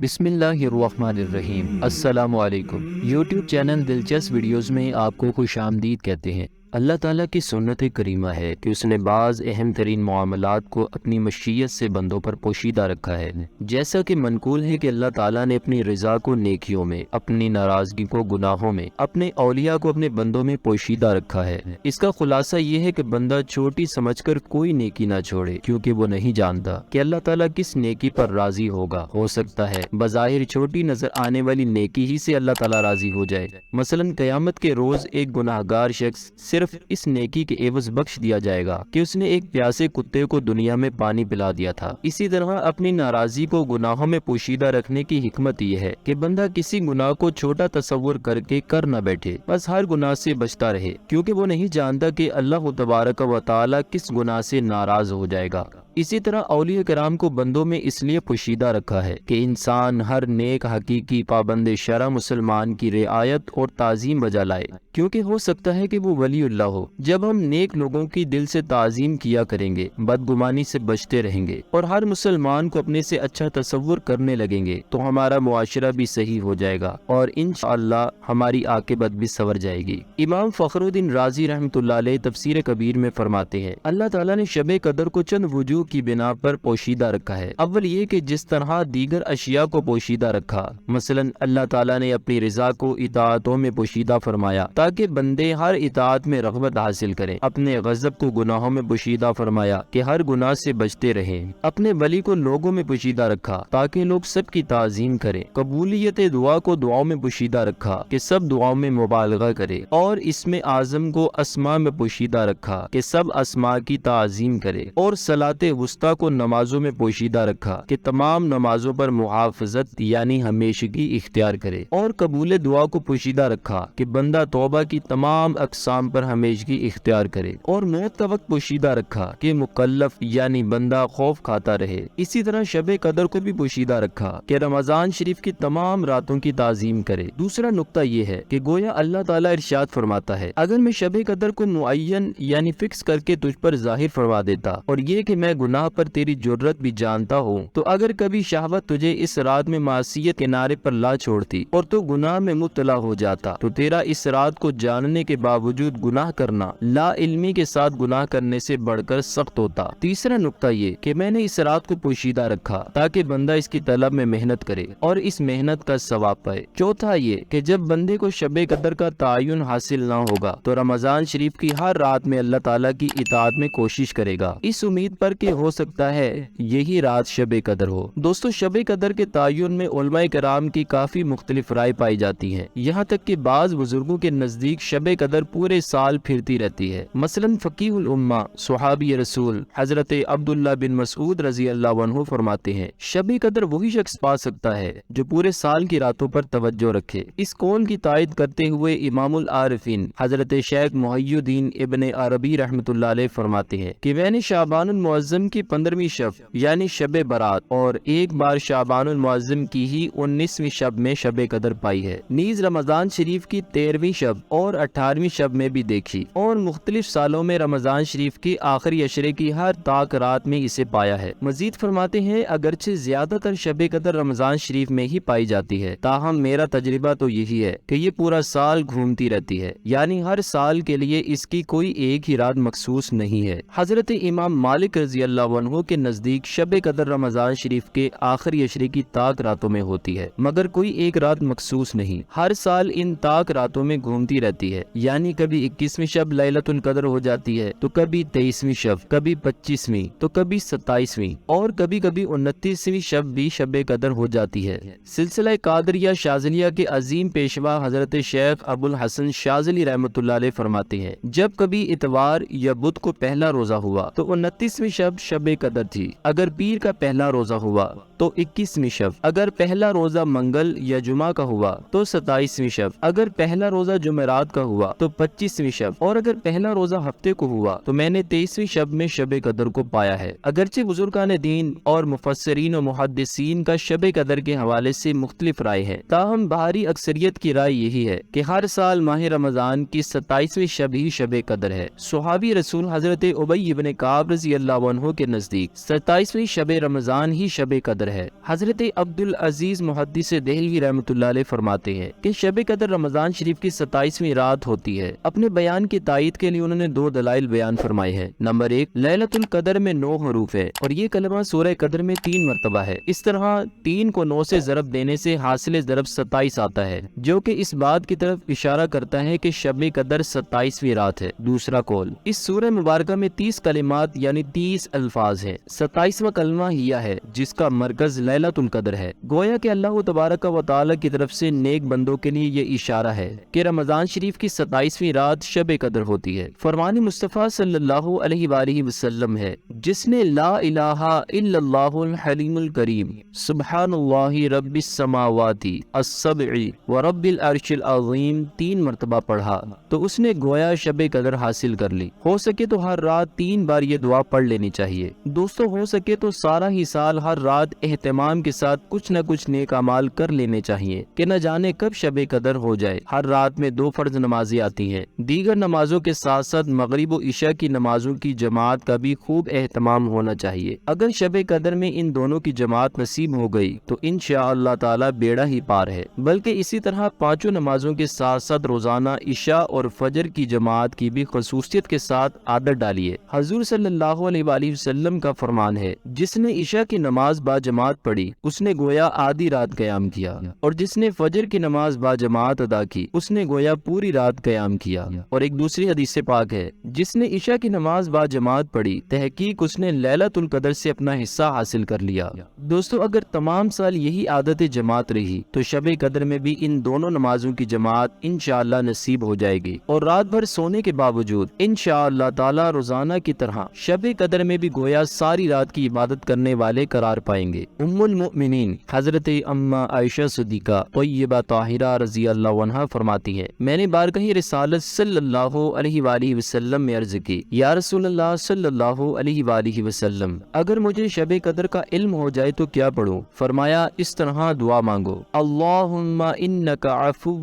بسم اللہ الرحمن الرحیم۔ السلام علیکم۔ یوٹیوب چینل دلچسپ ویڈیوز میں آپ کو خوش آمدید کہتے ہیں۔ اللہ تعالیٰ کی سنت کریمہ ہے کہ اس نے بعض اہم ترین معاملات کو اپنی مشیت سے بندوں پر پوشیدہ رکھا ہے، جیسا کہ منقول ہے کہ اللہ تعالیٰ نے اپنی رضا کو نیکیوں میں، اپنی ناراضگی کو گناہوں میں، اپنے اولیاء کو اپنے بندوں میں پوشیدہ رکھا ہے۔ اس کا خلاصہ یہ ہے کہ بندہ چھوٹی سمجھ کر کوئی نیکی نہ چھوڑے، کیونکہ وہ نہیں جانتا کہ اللہ تعالیٰ کس نیکی پر راضی ہوگا۔ ہو سکتا ہے بظاہر چھوٹی نظر آنے والی نیکی ہی سے اللہ تعالیٰ راضی ہو جائے۔ مثلاً قیامت کے روز ایک گناہگار شخص صرف اس نیکی کے عوض بخش دیا جائے گا کہ اس نے ایک پیاسے کتے کو دنیا میں پانی پلا دیا تھا۔ اسی طرح اپنی ناراضی کو گناہوں میں پوشیدہ رکھنے کی حکمت یہ ہے کہ بندہ کسی گناہ کو چھوٹا تصور کر کے کر نہ بیٹھے، بس ہر گناہ سے بچتا رہے، کیونکہ وہ نہیں جانتا کہ اللہ تبارک و تعالی کس گناہ سے ناراض ہو جائے گا۔ اسی طرح اولیاء کرام کو بندوں میں اس لیے پوشیدہ رکھا ہے کہ انسان ہر نیک حقیقی پابند شرع مسلمان کی رعایت اور تعظیم بجا لائے، کیونکہ ہو سکتا ہے کہ وہ ولی اللہ ہو۔ جب ہم نیک لوگوں کی دل سے تعظیم کیا کریں گے، بدگمانی سے بچتے رہیں گے اور ہر مسلمان کو اپنے سے اچھا تصور کرنے لگیں گے، تو ہمارا معاشرہ بھی صحیح ہو جائے گا اور انشاءاللہ ہماری عاقبت بھی سنور جائے گی۔ امام فخر الدین رازی رحمۃ اللہ علیہ تفسیر کبیر میں فرماتے ہیں، اللہ تعالیٰ نے شب قدر کو چند وجوہ کی بنا پر پوشیدہ رکھا ہے۔ اول یہ کہ جس طرح دیگر اشیاء کو پوشیدہ رکھا، مثلا اللہ تعالیٰ نے اپنی رضا کو اطاعتوں میں پوشیدہ فرمایا تاکہ بندے ہر اطاعت میں رغبت حاصل کریں، اپنے غضب کو گناہوں میں پوشیدہ فرمایا کہ ہر گناہ سے بچتے رہیں، اپنے ولی کو لوگوں میں پوشیدہ رکھا تاکہ لوگ سب کی تعظیم کریں، قبولیت دعا کو دعاؤں میں پوشیدہ رکھا کہ سب دعاؤں میں مبالغہ کرے، اور اسم اعظم کو اسماء میں پوشیدہ رکھا کہ سب اسماء کی تعظیم کرے، اور صلاۃ وسطیٰ کو نمازوں میں پوشیدہ رکھا کہ تمام نمازوں پر محافظت یعنی ہمیشگی اختیار کرے، اور قبول دعا کو پوشیدہ رکھا کہ بندہ توبہ کی تمام اقسام پر ہمیشگی اختیار کرے، اور موت کا وقت پوشیدہ رکھا کہ مکلف یعنی بندہ خوف کھاتا رہے۔ اسی طرح شب قدر کو بھی پوشیدہ رکھا کہ رمضان شریف کی تمام راتوں کی تعظیم کرے۔ دوسرا نقطہ یہ ہے کہ گویا اللہ تعالیٰ ارشاد فرماتا ہے، اگر میں شب قدر کو معین یعنی فکس کر کے تجھ پر ظاہر فرما دیتا، اور یہ کہ میں گناہ پر تیری جرت بھی جانتا ہوں، تو اگر کبھی شہوت تجھے اس رات میں معصیت کنارے پر لا چھوڑتی اور تو گناہ میں مبتلا ہو جاتا، تو تیرا اس رات کو جاننے کے باوجود گناہ کرنا لا علمی کے ساتھ گناہ کرنے سے بڑھ کر سخت ہوتا۔ تیسرا نقطہ یہ کہ میں نے اس رات کو پوشیدہ رکھا تاکہ بندہ اس کی طلب میں محنت کرے اور اس محنت کا ثواب پائے۔ چوتھا یہ کہ جب بندے کو شب قدر کا تعین حاصل نہ ہوگا تو رمضان شریف کی ہر رات میں اللہ تعالیٰ کی اطاعت میں کوشش کرے گا، اس امید پر کہ ہو سکتا ہے یہی رات شب قدر ہو۔ دوستو، شب قدر کے تعین میں علماء کرام کی کافی مختلف رائے پائی جاتی ہیں، یہاں تک کہ بعض بزرگوں کے نزدیک شب قدر پورے سال پھرتی رہتی ہے۔ مثلا فقیہ الامہ صحابی رسول حضرت عبداللہ بن مسعود رضی اللہ عنہ فرماتے ہیں، شب قدر وہی شخص پا سکتا ہے جو پورے سال کی راتوں پر توجہ رکھے۔ اس قول کی تائید کرتے ہوئے امام العارفین حضرت شیخ محی الدین ابن عربی رحمۃ اللہ علیہ فرماتے ہیں کہ میں نے شعبان المعظم کی 15ویں شب یعنی شب برات اور ایک بار شعبان المعظم کی ہی 19ویں شب میں شب قدر پائی ہے، نیز رمضان شریف کی 13ویں شب اور 18ویں شب میں بھی دیکھی، اور مختلف سالوں میں رمضان شریف کی آخری عشرے کی ہر تاک رات میں اسے پایا ہے۔ مزید فرماتے ہیں، اگرچہ زیادہ تر شب قدر رمضان شریف میں ہی پائی جاتی ہے، تاہم میرا تجربہ تو یہی ہے کہ یہ پورا سال گھومتی رہتی ہے، یعنی ہر سال کے لیے اس کی کوئی ایک ہی رات مخصوص نہیں ہے۔ حضرت امام مالک رضی اللہ عنہ کے نزدیک شب قدر رمضان شریف کے آخری عشرے کی تاک راتوں میں ہوتی ہے، مگر کوئی ایک رات مخصوص نہیں، ہر سال ان تاک راتوں میں گھومتی رہتی ہے، یعنی کبھی 21ویں شب لیلۃ القدر ہو جاتی ہے، تو کبھی 23ویں شب، کبھی 25ویں، تو کبھی 27ویں، اور کبھی کبھی 29ویں شب بھی شب قدر ہو جاتی ہے۔ سلسلہ قادریہ شاذلیہ کے عظیم پیشوا حضرت شیخ ابو الحسن شاذلی رحمۃ اللہ علیہ فرماتے ہیں، جب کبھی اتوار یا بدھ کو پہلا روزہ ہوا تو 29ویں شب شب قدر تھی، اگر پیر کا پہلا روزہ ہوا تو 21ویں شب، اگر پہلا روزہ منگل یا جمعہ کا ہوا تو 27ویں شب، اگر پہلا روزہ جمعرات کا ہوا تو 25ویں شب، اور اگر پہلا روزہ ہفتے کو ہوا تو میں نے 23ویں شب میں شب قدر کو پایا ہے۔ اگرچہ بزرگان دین اور مفسرین و محدثین کا شب قدر کے حوالے سے مختلف رائے ہے، تاہم بہاری اکثریت کی رائے یہی ہے کہ ہر سال ماہ رمضان کی 27ویں شب ہی شب قدر ہے۔ صحابی رسول حضرت ابی بن کعب رضی اللہ عنہ علماؤں کے نزدیک 27ویں شب رمضان ہی شب قدر ہے۔ حضرت عبدالعزیز محدث دہلوی رحمۃ اللہ علیہ فرماتے ہیں کہ شب قدر رمضان شریف کی 27ویں رات ہوتی ہے۔ اپنے بیان کی تائید کے لیے انہوں نے 2 دلائل بیان فرمائے ہیں۔ نمبر 1، لیلۃ القدر میں 9 حروف ہے اور یہ کلمہ سورہ قدر میں 3 مرتبہ ہے۔ اس طرح 3 کو 9 سے ضرب دینے سے حاصل ضرب 27 آتا ہے، جو کہ اس بات کی طرف اشارہ کرتا ہے کہ شب قدر 27ویں رات ہے۔ دوسرا قول، اس سورہ مبارکہ میں 30 کلمات یعنی 30 الفاظ ہیں۔ 27واں کلمہ ہیہ ہے جس کا مرکز لیلۃ القدر ہے۔ گویا کہ اللہ تبارک و تعالی کی طرف سے نیک بندوں کے لیے یہ اشارہ ہے کہ رمضان شریف کی 27ویں رات شب قدر ہوتی ہے۔ فرمان مصطفیٰ صلی اللہ علیہ وآلہ وسلم ہے، جس نے لا الہ الا اللہ الحلیم الکریم سبحان اللہ رب السماوات السبع ورب العرش العظیم 3 مرتبہ پڑھا تو اس نے گویا شب قدر حاصل کر لی۔ ہو سکے تو ہر رات 3 بار یہ دعا پڑھ لینی چاہیے۔ دوستو، ہو سکے تو سارا ہی سال ہر رات اہتمام کے ساتھ کچھ نہ کچھ نیک اعمال کر لینے چاہیے کہ نہ جانے کب شب قدر ہو جائے۔ ہر رات میں 2 فرض نمازیں آتی ہیں۔ دیگر نمازوں کے ساتھ ساتھ مغرب و عشاء کی نمازوں کی جماعت کا بھی خوب اہتمام ہونا چاہیے۔ اگر شب قدر میں ان دونوں کی جماعت نصیب ہو گئی تو انشاءاللہ تعالی بیڑا ہی پار ہے۔ بلکہ اسی طرح 5 نمازوں کے ساتھ ساتھ روزانہ عشاء اور فجر کی جماعت کی بھی خصوصیت کے ساتھ عادت ڈالیے۔ حضور صلی اللہ علیہ وآلہ وسلم کا فرمان ہے، جس نے عشاء کی نماز با جماعت پڑھی اس نے گویا آدھی رات قیام کیا، اور جس نے فجر کی نماز با جماعت ادا کی اس نے گویا پوری رات قیام کیا۔ اور ایک دوسری حدیث پاک ہے، جس نے عشاء کی نماز با جماعت پڑھی تحقیق اس نے لیلۃ القدر سے اپنا حصہ حاصل کر لیا۔ دوستو، اگر تمام سال یہی عادت جماعت رہی تو شب قدر میں بھی ان دونوں نمازوں کی جماعت انشاءاللہ نصیب ہو جائے گی، اور رات بھر سونے کے باوجود انشاءاللہ تعالی روزانہ کی طرح شب قدر میں بھی گویا ساری رات کی عبادت کرنے والے قرار پائیں گے۔ ام المؤمنین حضرت اماں عائشہ صدیقہ طیبہ طاہرہ رضی اللہ عنہا فرماتی ہے، میں نے بارگاہ رسالت صلی اللہ علیہ وآلہ وسلم میں عرض کی، یا رسول اللہ صلی اللہ علیہ وآلہ وسلم، اگر مجھے شب قدر کا علم ہو جائے تو کیا پڑھوں؟ فرمایا، اس طرح دعا مانگو، اللہم انک عفو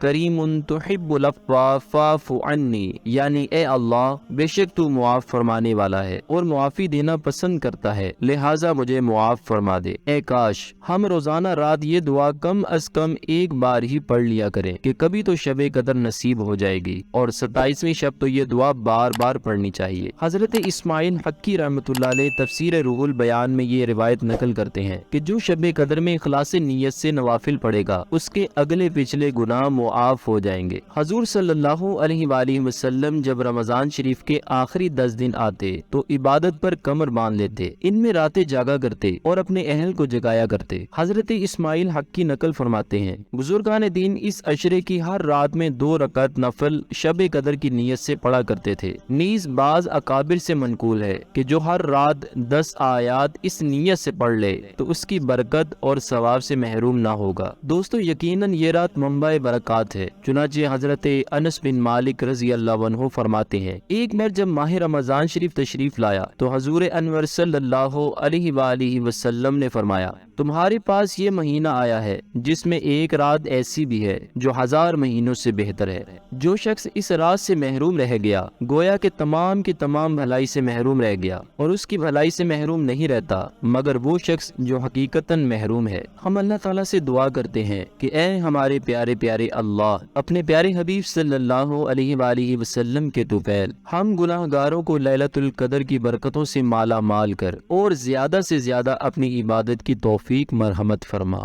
کریم تحب العفو فاعف عنی، یعنی اے اللہ بے شک تو معاف فرمانے والا ہے اور معافی دینا پسند کرتا ہے، لہٰذا مجھے معاف فرما دے۔ اے کاش ہم روزانہ رات یہ دعا کم از کم ایک بار ہی پڑھ لیا کریں کہ کبھی تو شب قدر نصیب ہو جائے گی، اور 27ویں شب تو یہ دعا بار بار پڑھنی چاہیے۔ حضرت اسماعیل حقی رحمۃ اللہ علیہ تفسیر روح البیان میں یہ روایت نقل کرتے ہیں کہ جو شب قدر میں اخلاص نیت سے نوافل پڑھے گا اس کے اگلے پچھلے گناہ معاف ہو جائیں گے۔ حضور صلی اللہ علیہ وآلہ وسلم جب رمضان شریف کے آخری 10 دن آتے تو عبادت پر کمر باندھ لیتے، ان میں راتیں جاگا کرتے اور اپنے اہل کو جگایا کرتے۔ حضرت اسماعیل حقی نقل فرماتے ہیں، بزرگان دین اس عشرے کی ہر رات میں 2 رکعت نفل شب قدر کی نیت سے پڑھا کرتے تھے۔ نیز بعض اکابر سے منقول ہے کہ جو ہر رات 10 آیات اس نیت سے پڑھ لے تو اس کی برکت اور ثواب سے محروم نہ ہوگا۔ دوستو، یقیناً یہ رات منبع برکات ہے۔ چنانچہ حضرت انس بن مالک رضی اللہ عنہ فرماتے ہیں، ایک بار جب ماہ رمضان شریف تشریف لایا تو حضور انور صلی اللہ علیہ وآلہ وسلم نے فرمایا، تمہارے پاس یہ مہینہ آیا ہے جس میں ایک رات ایسی بھی ہے جو 1000 مہینوں سے بہتر ہے۔ جو شخص اس رات سے محروم رہ گیا گویا کہ تمام کی تمام بھلائی سے محروم رہ گیا، اور اس کی بھلائی سے محروم نہیں رہتا مگر وہ شخص جو حقیقتاً محروم ہے۔ ہم اللہ تعالیٰ سے دعا کرتے ہیں کہ اے ہمارے پیارے پیارے اللہ، اپنے پیارے حبیب صلی اللہ علیہ وآلہ وسلم کے طفیل ہم گناہ گاروں کو لیلۃ القدر کی برکتوں سے مالا مال کر اور زیادہ سے زیادہ اپنی عبادت کی توفیق مرحمت فرما۔